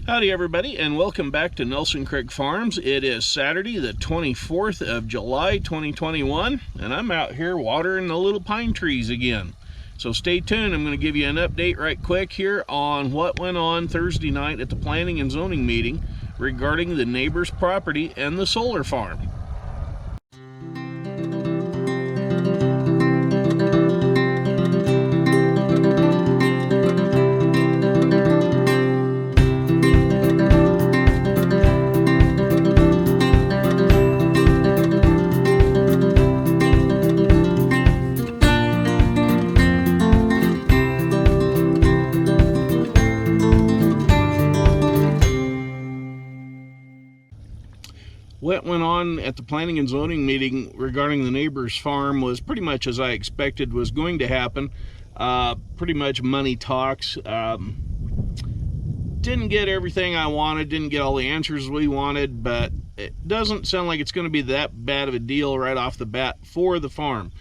Howdy everybody, and welcome back to Nelson Creek Farms. It is Saturday the 24th of July 2021, and I'm out here watering the little pine trees again. So stay tuned. I'm going to give you an update right quick here on what went on Thursday night at the planning and zoning meeting regarding the neighbor's property and the solar farm. What went on at the planning and zoning meeting regarding the neighbor's farm was pretty much as I expected was going to happen. Pretty much money talks. Didn't get everything I wanted, didn't get all the answers we wanted, but it doesn't sound like it's going to be that bad of a deal right off the bat for the farm.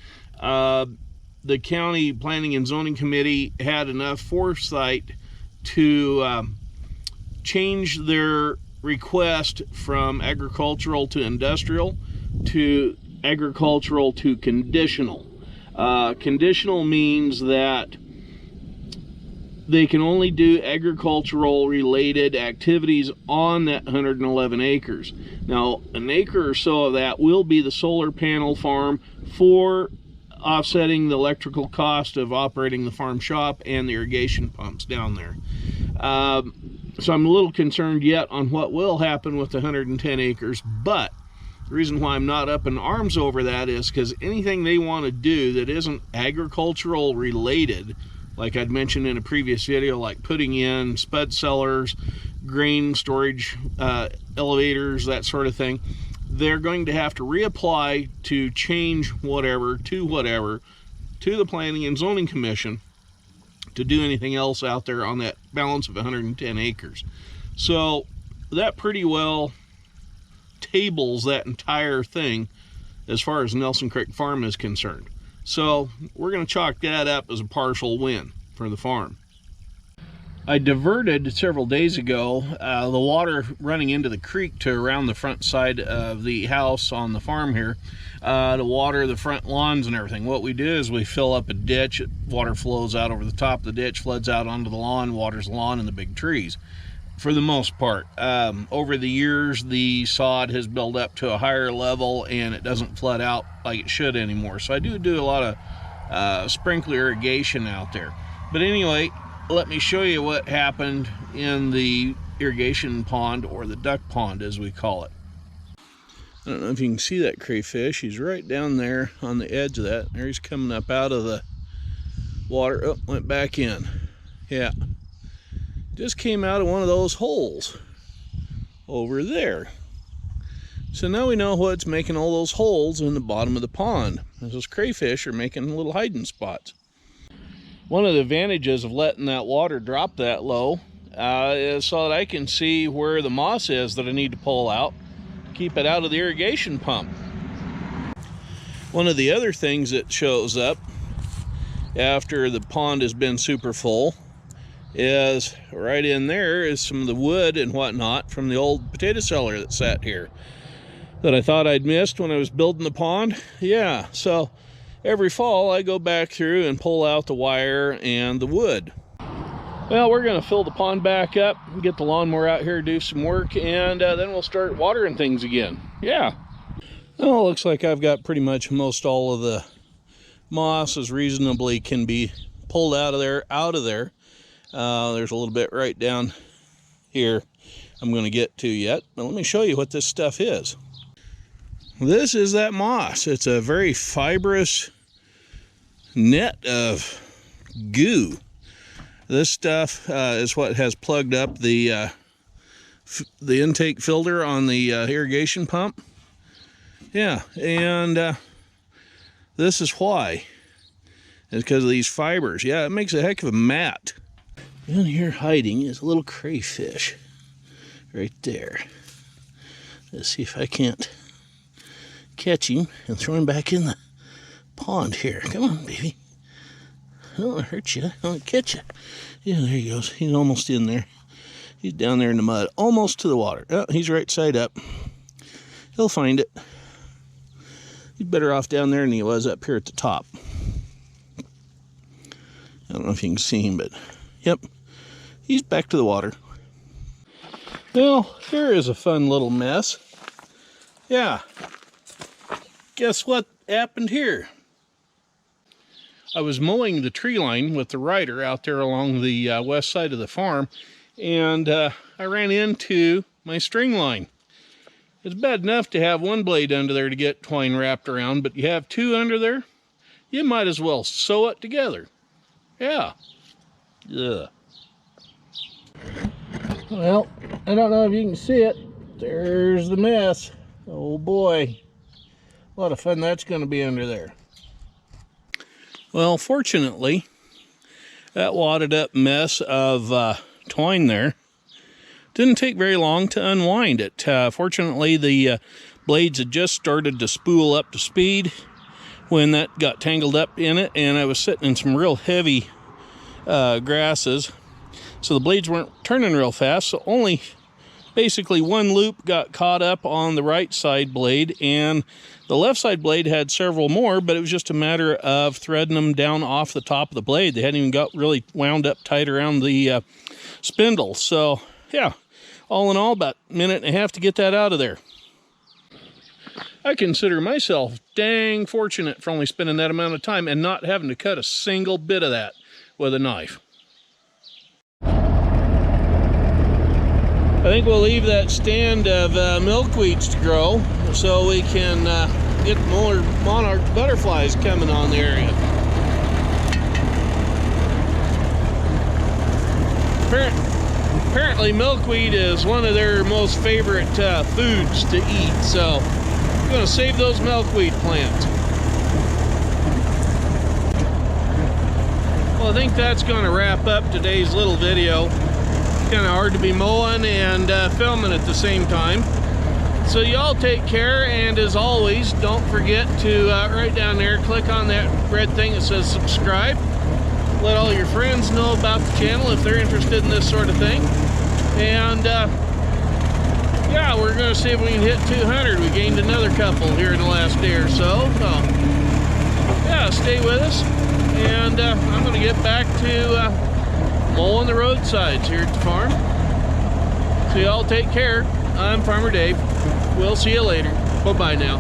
The county planning and zoning committee had enough foresight to change their request from agricultural to industrial to agricultural to conditional. Conditional means that they can only do agricultural related activities on that 111 acres. Now, an acre or so of that will be the solar panel farm for offsetting the electrical cost of operating the farm shop and the irrigation pumps down there. So I'm a little concerned yet on what will happen with the 110 acres, but the reason why I'm not up in arms over that is because anything they want to do that isn't agricultural related, like I'd mentioned in a previous video, like putting in spud cellars, grain storage elevators, that sort of thing, they're going to have to reapply to change whatever to the Planning and Zoning Commission to do anything else out there on that balance of 110 acres. So that pretty well tables that entire thing as far as Nelson Creek Farm is concerned. So we're going to chalk that up as a partial win for the farm. I diverted several days ago the water running into the creek to around the front side of the house on the farm here to water the front lawns and everything. What we do is we fill up a ditch, water flows out over the top of the ditch, floods out onto the lawn, waters the lawn and the big trees. For the most part, over the years the sod has built up to a higher level and it doesn't flood out like it should anymore. So I do a lot of sprinkler irrigation out there. But anyway, let me show you what happened in the irrigation pond, or the duck pond as we call it. I don't know if you can see that crayfish. He's right down there on the edge of that. There he's coming up out of the water. Oh, went back in. Yeah. Just came out of one of those holes over there. So now we know what's making all those holes in the bottom of the pond. Those crayfish are making little hiding spots. One of the advantages of letting that water drop that low is so that I can see where the moss is that I need to pull out to keep it out of the irrigation pump. One of the other things that shows up after the pond has been super full is right in there is some of the wood and whatnot from the old potato cellar that sat here that I thought I'd missed when I was building the pond. Yeah, so every fall I go back through and pull out the wire and the wood. Well, we're going to fill the pond back up, get the lawnmower out here, do some work, and then we'll start watering things again. Yeah. Well, it looks like I've got pretty much most all of the moss as reasonably can be pulled out of there. There's a little bit right down here I'm going to get to yet, but let me show you what this stuff is. This is that moss. It's a very fibrous net of goo. This stuff is what has plugged up the intake filter on the irrigation pump. Yeah, and this is why. It's because of these fibers. Yeah, it makes a heck of a mat. Down here hiding is a little crayfish right there. Let's see if I can't catch him and throw him back in the pond here. Come on, baby. I don't want to hurt you. I want to catch you. Yeah, there he goes. He's almost in there. He's down there in the mud, almost to the water. Oh, he's right side up. He'll find it. He's better off down there than he was up here at the top. I don't know if you can see him, but yep, he's back to the water. Well, here is a fun little mess. Yeah, guess what happened here? I was mowing the tree line with the rider out there along the west side of the farm, and I ran into my string line. It's bad enough to have one blade under there to get twine wrapped around, but you have two under there, you might as well sew it together. Yeah. Ugh. Well, I don't know if you can see it. There's the mess. Oh boy. A lot of fun that's going to be under there. Well, fortunately, that wadded up mess of twine there didn't take very long to unwind it. Fortunately, the blades had just started to spool up to speed when that got tangled up in it, and I was sitting in some real heavy grasses, so the blades weren't turning real fast, so only basically one loop got caught up on the right side blade, and the left side blade had several more, but it was just a matter of threading them down off the top of the blade. They hadn't even got really wound up tight around the spindle. So yeah, all in all, about a minute and a half to get that out of there. I consider myself dang fortunate for only spending that amount of time and not having to cut a single bit of that with a knife. I think we'll leave that stand of milkweeds to grow so we can get more monarch butterflies coming on the area. Apparently milkweed is one of their most favorite foods to eat, so I'm going to save those milkweed plants. Well, I think that's going to wrap up today's little video. Kind of hard to be mowing and filming at the same time. So y'all take care, and as always, don't forget to right down there, click on that red thing that says subscribe. Let all your friends know about the channel if they're interested in this sort of thing. And yeah, we're going to see if we can hit 200. We gained another couple here in the last day or so. So yeah, stay with us, and I'm going to get back to mowing the roadsides here at the farm. So y'all take care. I'm Farmer Dave. We'll see you later. Bye-bye now.